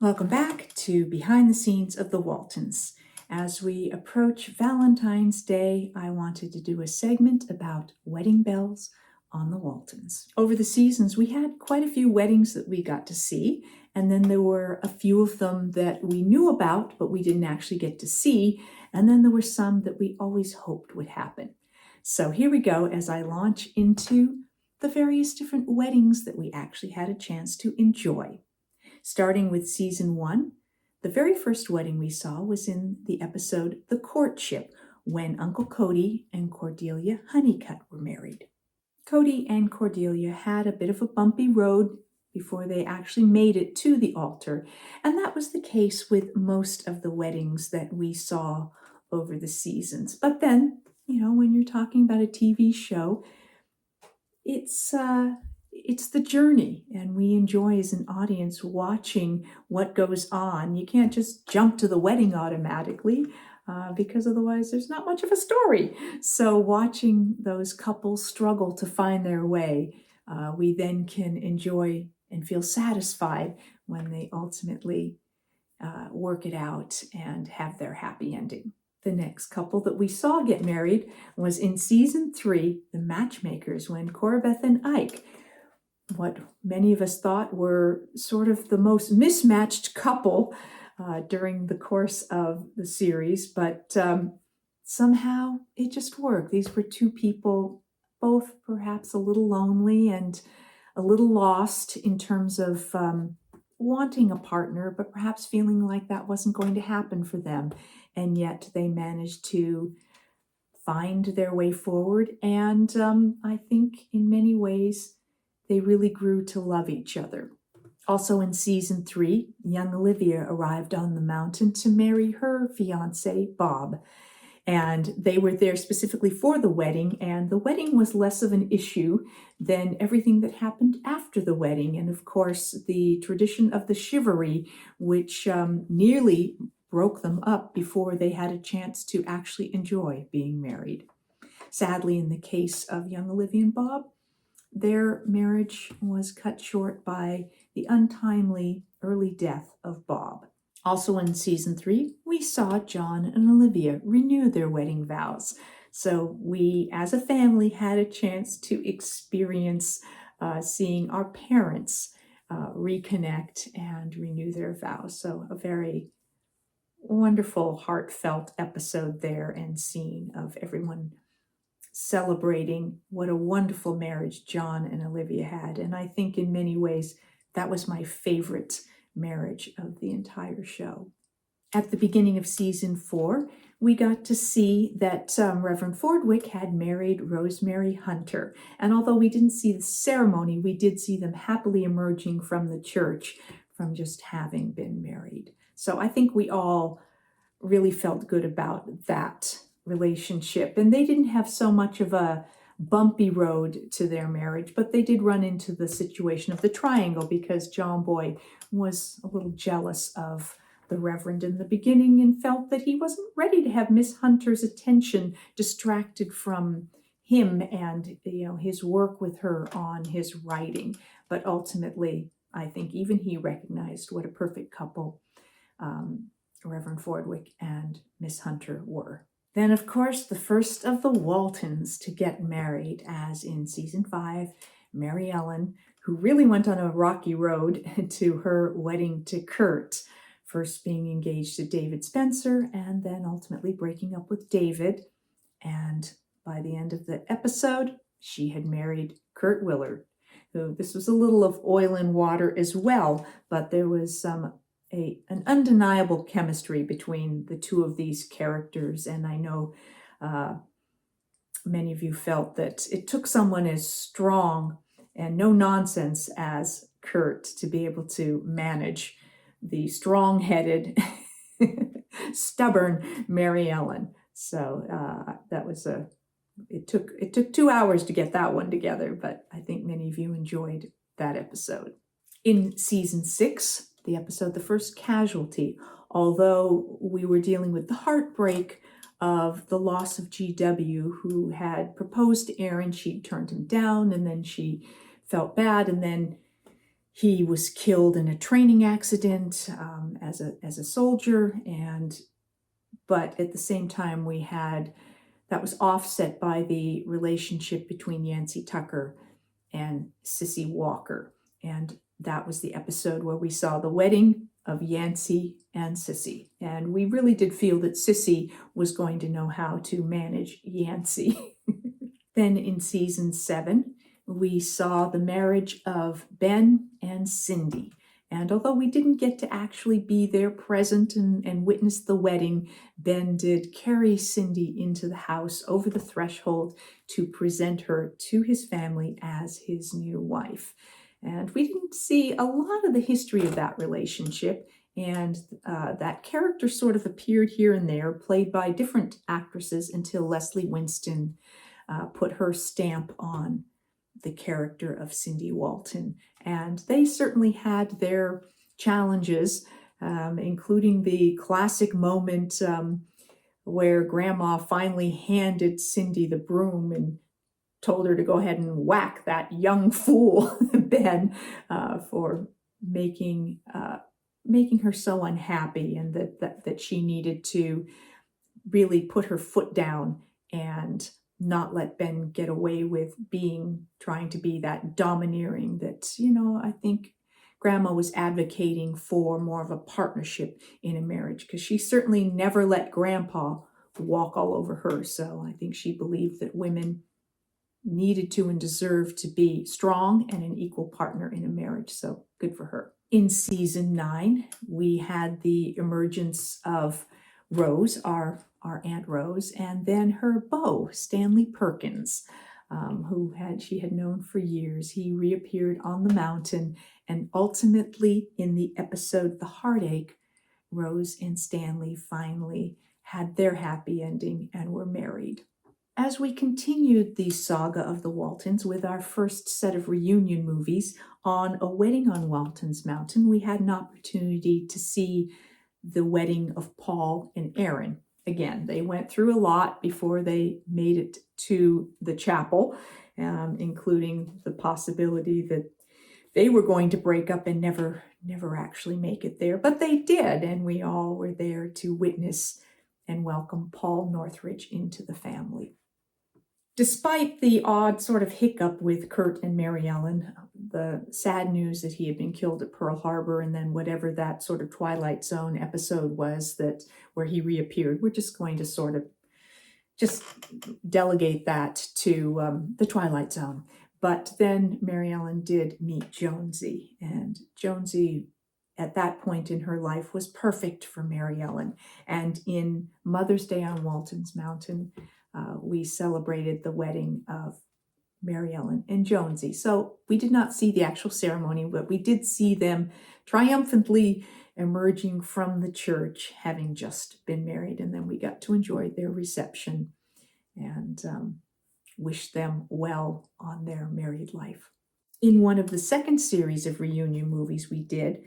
Welcome back to Behind the Scenes of the Waltons. As we approach Valentine's Day, I wanted to do a segment about wedding bells on the Waltons. Over the seasons, we had quite a few weddings that we got to see, and then there were a few of them that we knew about, but we didn't actually get to see, and then there were some that we always hoped would happen. So here we go as I launch into the various different weddings that we actually had a chance to enjoy. Starting with season 1, the very first wedding we saw was in the episode The Courtship, when Uncle Cody and Cordelia Honeycutt were married. Cody and Cordelia had a bit of a bumpy road before they actually made it to the altar, and that was the case with most of the weddings that we saw over the seasons. But then, when you're talking about a TV show, it's the journey, and we enjoy as an audience watching what goes on. You can't just jump to the wedding automatically because otherwise there's not much of a story. So watching those couples struggle to find their way, we then can enjoy and feel satisfied when they ultimately work it out and have their happy ending. The next couple that we saw get married was in season 3, The Matchmakers, when Corabeth and Ike, what many of us thought were sort of the most mismatched couple during the course of the series, but somehow it just worked. These were two people, both perhaps a little lonely and a little lost in terms of wanting a partner, but perhaps feeling like that wasn't going to happen for them. And yet they managed to find their way forward. And I think in many ways, they really grew to love each other. Also in season 3, young Olivia arrived on the mountain to marry her fiancé, Bob. And they were there specifically for the wedding, and the wedding was less of an issue than everything that happened after the wedding. And of course, the tradition of the chivalry, which nearly broke them up before they had a chance to actually enjoy being married. Sadly, in the case of young Olivia and Bob, their marriage was cut short by the untimely early death of Bob. Also in season 3, we saw John and Olivia renew their wedding vows. So we, as a family, had a chance to experience seeing our parents reconnect and renew their vows. So a very wonderful, heartfelt episode there, and scene of everyone celebrating what a wonderful marriage John and Olivia had. And I think in many ways, that was my favorite marriage of the entire show. At the beginning of season 4, we got to see that Reverend Fordwick had married Rosemary Hunter. And although we didn't see the ceremony, we did see them happily emerging from the church from just having been married. So I think we all really felt good about that relationship. And they didn't have so much of a bumpy road to their marriage, but they did run into the situation of the triangle because John Boy was a little jealous of the Reverend in the beginning and felt that he wasn't ready to have Miss Hunter's attention distracted from him and his work with her on his writing. But ultimately, I think even he recognized what a perfect couple Reverend Fordwick and Miss Hunter were. Then, of course, the first of the Waltons to get married, as in season 5, Mary Ellen, who really went on a rocky road to her wedding to Curt, first being engaged to David Spencer and then ultimately breaking up with David. And by the end of the episode, she had married Curt Willard, who this was a little of oil and water as well, but there was an undeniable chemistry between the two of these characters. And I know many of you felt that it took someone as strong and no nonsense as Curt to be able to manage the strong-headed, stubborn Mary Ellen. So that was it took 2 hours to get that one together, but I think many of you enjoyed that episode. In season 6, the episode The First Casualty, although we were dealing with the heartbreak of the loss of GW, who had proposed to Erin, she turned him down, and then she felt bad, and then He was killed in a training accident as a soldier, but at the same time that was offset by the relationship between Yancy Tucker and Sissy Walker. And that was the episode where we saw the wedding of Yancy and Sissy. And we really did feel that Sissy was going to know how to manage Yancy. Then in season 7, we saw the marriage of Ben and Cindy. And although we didn't get to actually be there present and witness the wedding, Ben did carry Cindy into the house over the threshold to present her to his family as his new wife. And we didn't see a lot of the history of that relationship, and that character sort of appeared here and there, played by different actresses, until Leslie Winston put her stamp on the character of Cindy Walton. And they certainly had their challenges, including the classic moment where Grandma finally handed Cindy the broom and told her to go ahead and whack that young fool, Ben, for making her so unhappy, and that she needed to really put her foot down and not let Ben get away with trying to be that domineering that, I think Grandma was advocating for more of a partnership in a marriage, because she certainly never let Grandpa walk all over her. So I think she believed that women needed to and deserved to be strong and an equal partner in a marriage. So good for her. In season 9, we had the emergence of Rose, our Aunt Rose, and then her beau, Stanley Perkins, who she had known for years. He reappeared on the mountain, and ultimately in the episode The Heartache, Rose and Stanley finally had their happy ending and were married. As we continued the saga of the Waltons with our first set of reunion movies on A Wedding on Walton's Mountain, we had an opportunity to see the wedding of Paul and Erin. Again, they went through a lot before they made it to the chapel, including the possibility that they were going to break up and never actually make it there. But they did, and we all were there to witness and welcome Paul Northridge into the family. Despite the odd sort of hiccup with Curt and Mary Ellen, the sad news that he had been killed at Pearl Harbor, and then whatever that sort of Twilight Zone episode was where he reappeared, we're just going to sort of just delegate that to the Twilight Zone. But then Mary Ellen did meet Jonesy, and Jonesy at that point in her life was perfect for Mary Ellen. And in Mother's Day on Walton's Mountain, we celebrated the wedding of Mary Ellen and Jonesy. So we did not see the actual ceremony, but we did see them triumphantly emerging from the church, having just been married. And then we got to enjoy their reception and wish them well on their married life. In one of the second series of reunion movies we did,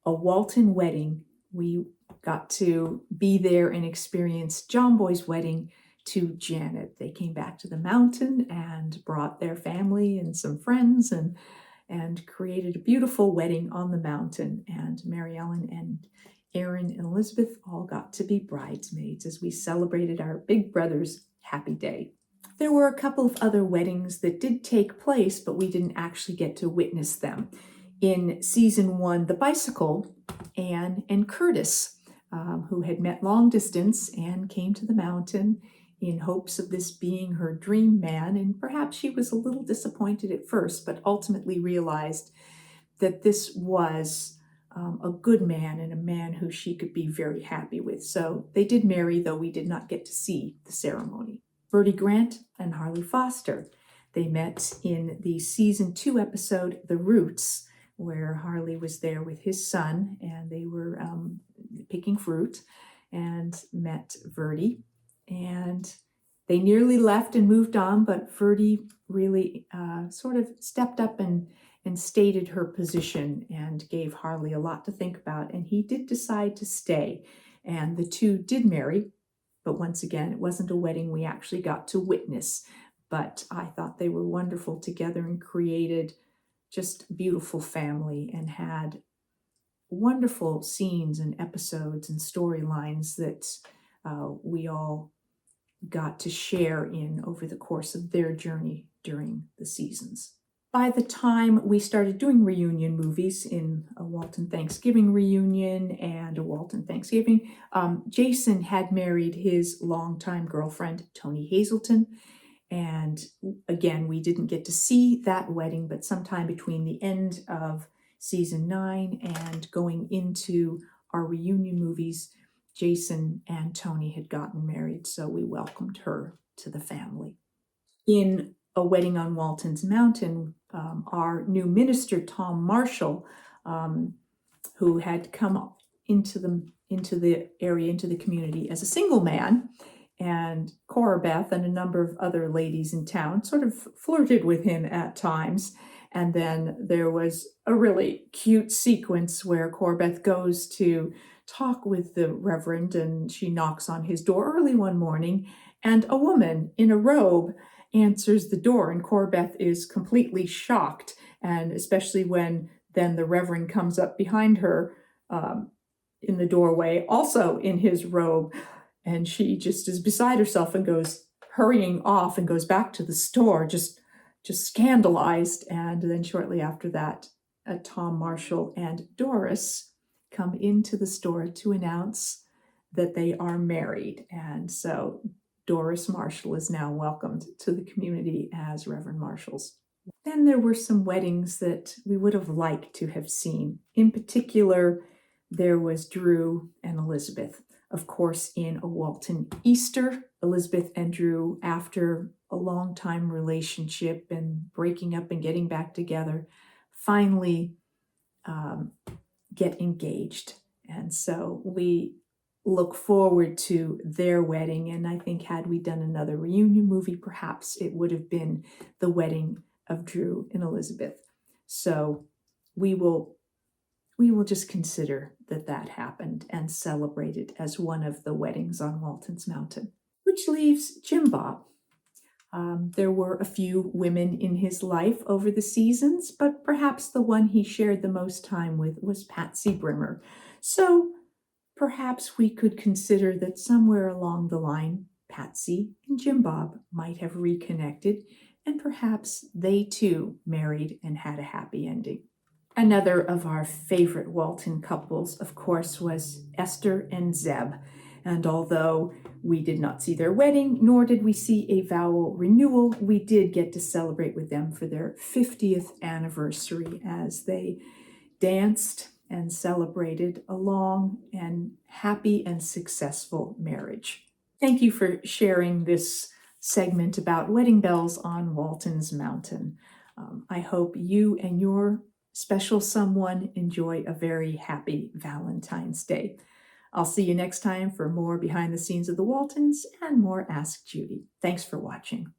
A Walton Wedding, we got to be there and experience John Boy's wedding to Janet. They came back to the mountain and brought their family and some friends and created a beautiful wedding on the mountain. And Mary Ellen and Erin and Elizabeth all got to be bridesmaids as we celebrated our big brother's happy day. There were a couple of other weddings that did take place, but we didn't actually get to witness them. In season 1, The Bicycle, Anne and Curtis, who had met long distance and came to the mountain in hopes of this being her dream man, and perhaps she was a little disappointed at first, but ultimately realized that this was a good man and a man who she could be very happy with. So they did marry, though we did not get to see the ceremony. Bertie Grant and Harley Foster, they met in the season 2 episode, The Roots, where Harley was there with his son, and they were picking fruit and met Verdi. And they nearly left and moved on, but Verdi really sort of stepped up and stated her position and gave Harley a lot to think about. And he did decide to stay. And the two did marry. But once again, it wasn't a wedding we actually got to witness. But I thought they were wonderful together and created just beautiful family and had wonderful scenes and episodes and storylines that we all got to share in over the course of their journey during the seasons. By the time we started doing reunion movies in a Walton Thanksgiving reunion and a Walton Thanksgiving, Jason had married his longtime girlfriend, Toni Hazelton. And again, we didn't get to see that wedding, but sometime between the end of season 9 and going into our reunion movies, Jason and Toni had gotten married, so we welcomed her to the family. In A Wedding on Waltons Mountain, our new minister, Tom Marshall, who had come into the area, into the community as a single man, and Corabeth and a number of other ladies in town sort of flirted with him at times. And then there was a really cute sequence where Corabeth goes to talk with the Reverend, and she knocks on his door early one morning, and a woman in a robe answers the door, and Corabeth is completely shocked, and especially when then the Reverend comes up behind her in the doorway, also in his robe, and she just is beside herself and goes hurrying off and goes back to the store, just scandalized. And then shortly after that, Tom Marshall and Doris come into the store to announce that they are married. And so Doris Marshall is now welcomed to the community as Reverend Marshalls. Then there were some weddings that we would have liked to have seen. In particular, there was Drew and Elizabeth. Of course, in A Walton Easter, Elizabeth and Drew, after a long time relationship and breaking up and getting back together, finally get engaged. And so we look forward to their wedding. And I think had we done another reunion movie, perhaps it would have been the wedding of Drew and Elizabeth. So we will just consider that happened and celebrate it as one of the weddings on Waltons Mountain. Which leaves Jim Bob. There were a few women in his life over the seasons, but perhaps the one he shared the most time with was Patsy Brimmer. So perhaps we could consider that somewhere along the line, Patsy and Jim Bob might have reconnected, and perhaps they too married and had a happy ending. Another of our favorite Walton couples, of course, was Esther and Zeb. And although we did not see their wedding, nor did we see a vow renewal, we did get to celebrate with them for their 50th anniversary as they danced and celebrated a long and happy and successful marriage. Thank you for sharing this segment about wedding bells on Waltons Mountain. I hope you and your special someone enjoy a very happy Valentine's Day. I'll see you next time for more behind the scenes of the Waltons and more Ask Judy. Thanks for watching.